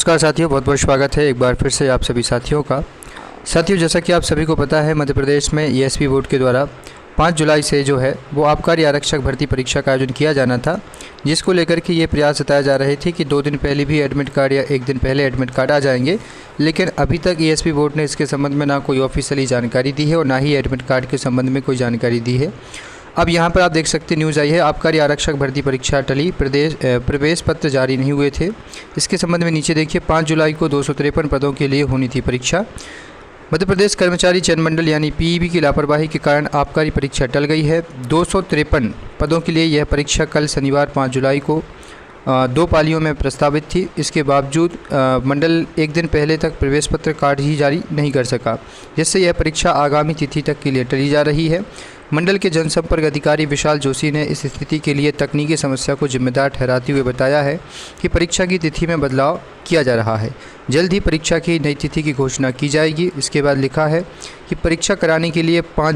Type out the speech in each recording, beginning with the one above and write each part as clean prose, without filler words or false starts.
नमस्कार साथियों, बहुत बहुत स्वागत है एक बार फिर से आप सभी साथियों का। साथियों, जैसा कि आप सभी को पता है, मध्य प्रदेश में ईएसपी बोर्ड के द्वारा 5 जुलाई से जो है वो आबकारी आरक्षक भर्ती परीक्षा का आयोजन किया जाना था, जिसको लेकर के ये प्रयास जताए जा रहे थे कि 2 दिन पहले भी एडमिट कार्ड या 1 दिन पहले एडमिट कार्ड आ जाएंगे। लेकिन अभी तक ईएसपी बोर्ड ने इसके संबंध में ना कोई ऑफिशियली जानकारी दी है और ना ही एडमिट कार्ड के संबंध में कोई जानकारी दी है। अब यहाँ पर आप देख सकते हैं, न्यूज़ आई है, आबकारी आरक्षक भर्ती परीक्षा टली, प्रवेश पत्र जारी नहीं हुए थे। इसके संबंध में नीचे देखिए, 5 जुलाई को 253 पदों के लिए होनी थी परीक्षा। मध्य प्रदेश कर्मचारी चयन मंडल यानी पीईबी की लापरवाही के कारण आबकारी परीक्षा टल गई है। 253 पदों के लिए यह परीक्षा कल शनिवार 5 जुलाई को 2 पालियों में प्रस्तावित थी। इसके बावजूद मंडल 1 दिन पहले तक प्रवेश पत्र कार्ड ही जारी नहीं कर सका, जिससे यह परीक्षा आगामी तिथि तक के लिए टली जा रही है। मंडल के जनसंपर्क अधिकारी विशाल जोशी ने इस स्थिति के लिए तकनीकी समस्या को जिम्मेदार ठहराते हुए बताया है कि परीक्षा की तिथि में बदलाव किया जा रहा है। जल्द ही परीक्षा की नई तिथि की घोषणा की जाएगी। इसके बाद लिखा है कि परीक्षा कराने के लिए 5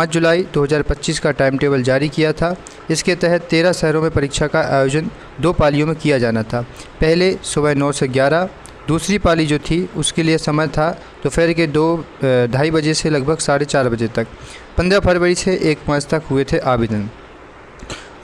जुलाई 2025 का टाइम टेबल जारी किया था। इसके तहत 13 शहरों में परीक्षा का आयोजन 2 पालियों में किया जाना था। पहले सुबह 9 से 11, दूसरी पाली जो थी उसके लिए समय था दोपहर के 2-2:30 बजे से लगभग 4:30 बजे तक। 15 फरवरी से 1 मार्च तक हुए थे आवेदन।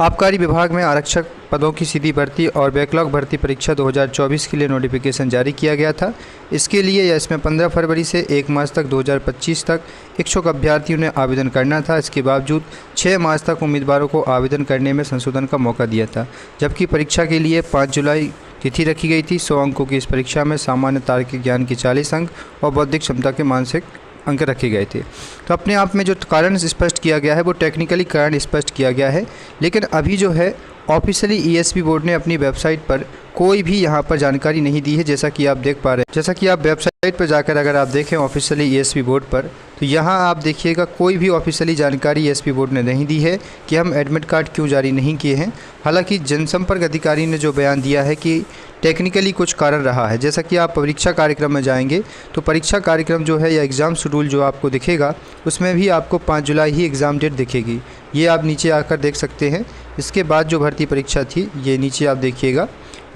आबकारी विभाग में आरक्षक पदों की सीधी भर्ती और बैकलॉग भर्ती परीक्षा 2024 के लिए नोटिफिकेशन जारी किया गया था। इसके लिए या इसमें 15 फरवरी से 1 मार्च तक 2025 तक इच्छुक अभ्यर्थियों ने आवेदन करना था। इसके बावजूद 6 मार्च तक उम्मीदवारों को आवेदन करने में संशोधन का मौका दिया था, जबकि परीक्षा के लिए 5 जुलाई तिथि रखी गई थी। 100 अंकों की इस परीक्षा में सामान्य तार्किक ज्ञान के 40 अंक और बौद्धिक क्षमता के मानसिक अंक रखे गए थे। तो अपने आप में जो कारण स्पष्ट किया गया है वो टेक्निकली कारण स्पष्ट किया गया है, लेकिन अभी जो है ऑफिशियली ईएसपी बोर्ड ने अपनी वेबसाइट पर कोई भी यहाँ पर जानकारी नहीं दी है। जैसा कि आप देख पा रहे हैं, जैसा कि आप वेबसाइट पर जाकर अगर आप देखें ऑफिशियली ईएसपी बोर्ड पर, तो यहाँ आप देखिएगा कोई भी ऑफिशियली जानकारी ईएसपी बोर्ड ने नहीं दी है कि हम एडमिट कार्ड क्यों जारी नहीं किए हैं। हालांकि जनसंपर्क अधिकारी ने जो बयान दिया है कि टेक्निकली कुछ कारण रहा है। जैसा कि आप परीक्षा कार्यक्रम में जाएंगे तो परीक्षा कार्यक्रम जो है या एग्ज़ाम शेड्यूल जो आपको दिखेगा उसमें भी आपको 5 जुलाई ही एग्ज़ाम डेट दिखेगी। ये आप नीचे आकर देख सकते हैं। इसके बाद जो भर्ती परीक्षा थी ये नीचे आप देखिएगा,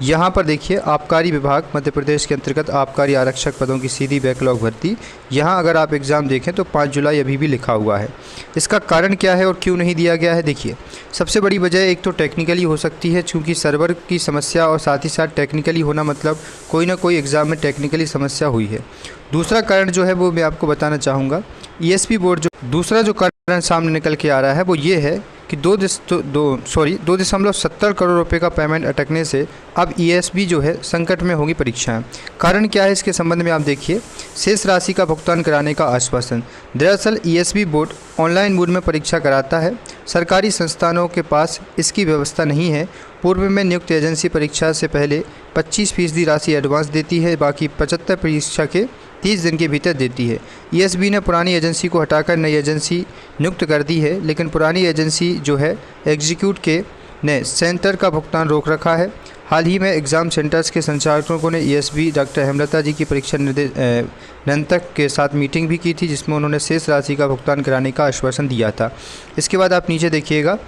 यहाँ पर देखिए, आबकारी विभाग मध्य प्रदेश के अंतर्गत आबकारी आरक्षक पदों की सीधी बैकलॉग भर्ती। यहाँ अगर आप एग्ज़ाम देखें तो 5 जुलाई अभी भी लिखा हुआ है। इसका कारण क्या है और क्यों नहीं दिया गया है? देखिए, सबसे बड़ी वजह एक तो टेक्निकली हो सकती है, क्योंकि सर्वर की समस्या और साथ ही साथ टेक्निकली होना मतलब कोई ना कोई एग्ज़ाम में टेक्निकली समस्या हुई है। दूसरा कारण जो है वो मैं आपको बताना चाहूँगा। ईएसपी बोर्ड जो दूसरा जो कारण सामने निकल के आ रहा है वो ये है कि 2.70 करोड़ रुपए का पेमेंट अटकने से अब ईएसबी जो है संकट में होगी परीक्षाएं। कारण क्या है इसके संबंध में आप देखिए, शेष राशि का भुगतान कराने का आश्वासन। दरअसल ईएसबी बोर्ड ऑनलाइन मोड में परीक्षा कराता है। सरकारी संस्थानों के पास इसकी व्यवस्था नहीं है। पूर्व में नियुक्त एजेंसी परीक्षा से पहले 25% राशि एडवांस देती है, बाकी 75 परीक्षा के 30 दिन के भीतर देती है। ईएसबी ने पुरानी एजेंसी को हटाकर नई एजेंसी नियुक्त कर दी है, लेकिन पुरानी एजेंसी जो है एग्जीक्यूट के ने सेंटर का भुगतान रोक रखा है। हाल ही में एग्ज़ाम सेंटर्स के संचालकों ने ईएसबी डॉक्टर हेमलता जी की परीक्षा नियंत्रक के साथ मीटिंग भी की थी, जिसमें उन्होंने शेष राशि का भुगतान कराने का आश्वासन दिया था। इसके बाद आप नीचे देखिएगा,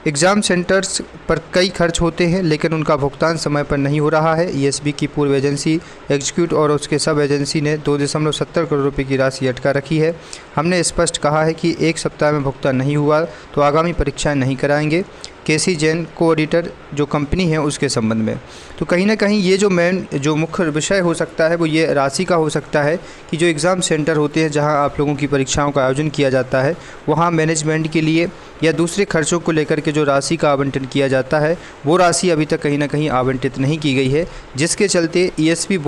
एग्ज़ाम सेंटर्स पर कई खर्च होते हैं लेकिन उनका भुगतान समय पर नहीं हो रहा है। ईएसबी की पूर्व एजेंसी एग्जीक्यूट और उसके सब एजेंसी ने 2.70 करोड़ रुपए की राशि अटका रखी है। हमने स्पष्ट कहा है कि 1 सप्ताह में भुगतान नहीं हुआ तो आगामी परीक्षाएं नहीं कराएंगे। केसी जैन को ऑडिटर जो कंपनी है उसके संबंध में। तो कहीं ना कहीं ये जो मुख्य विषय हो सकता है वो ये राशि का हो सकता है कि जो एग्ज़ाम सेंटर होते हैं जहां आप लोगों की परीक्षाओं का आयोजन किया जाता है, वहां मैनेजमेंट के लिए या दूसरे खर्चों को लेकर के जो राशि का आवंटन किया जाता है वो राशि अभी तक कहीं ना कहीं आवंटित नहीं की गई है, जिसके चलते ईएसपी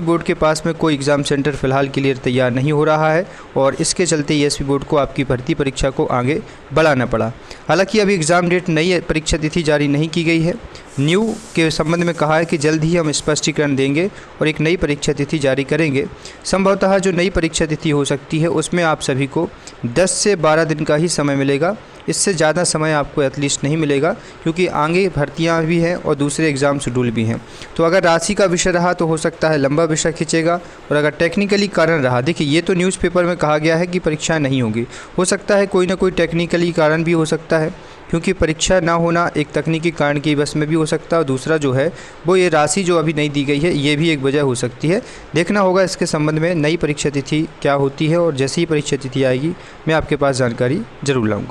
बोर्ड के पास में कोई एग्ज़ाम सेंटर फ़िलहाल के लिए तैयार नहीं हो रहा है और इसके चलते ईएसपी बोर्ड को आपकी भर्ती परीक्षा को आगे बढ़ाना पड़ा। हालांकि अभी एग्ज़ाम डेट नई परीक्षा तिथि जारी नहीं की गई है। न्यू के संबंध में कहा है कि जल्द ही हम स्पष्टीकरण देंगे और एक नई परीक्षा तिथि जारी करेंगे। संभवतः जो नई परीक्षा तिथि हो सकती है उसमें आप सभी को 10 से 12 दिन का ही समय मिलेगा। इससे ज़्यादा समय आपको एटलीस्ट नहीं मिलेगा, क्योंकि आगे भर्तियां भी हैं और दूसरे एग्ज़ाम शेड्यूल भी हैं। तो अगर राशि का विषय रहा तो हो सकता है लंबा विषय खींचेगा, और अगर टेक्निकली कारण रहा, देखिए ये तो न्यूज़पेपर में कहा गया है कि परीक्षाएं नहीं होगी, हो सकता है कोई ना कोई टेक्निकली कारण भी हो सकता है। क्योंकि परीक्षा ना होना एक तकनीकी कारण की वजह में भी हो सकता है, और दूसरा जो है वो ये राशि जो अभी नहीं दी गई है ये भी एक वजह हो सकती है। देखना होगा इसके संबंध में नई परीक्षा तिथि क्या होती है, और जैसे ही परीक्षा तिथि आएगी मैं आपके पास जानकारी ज़रूर लाऊंगा।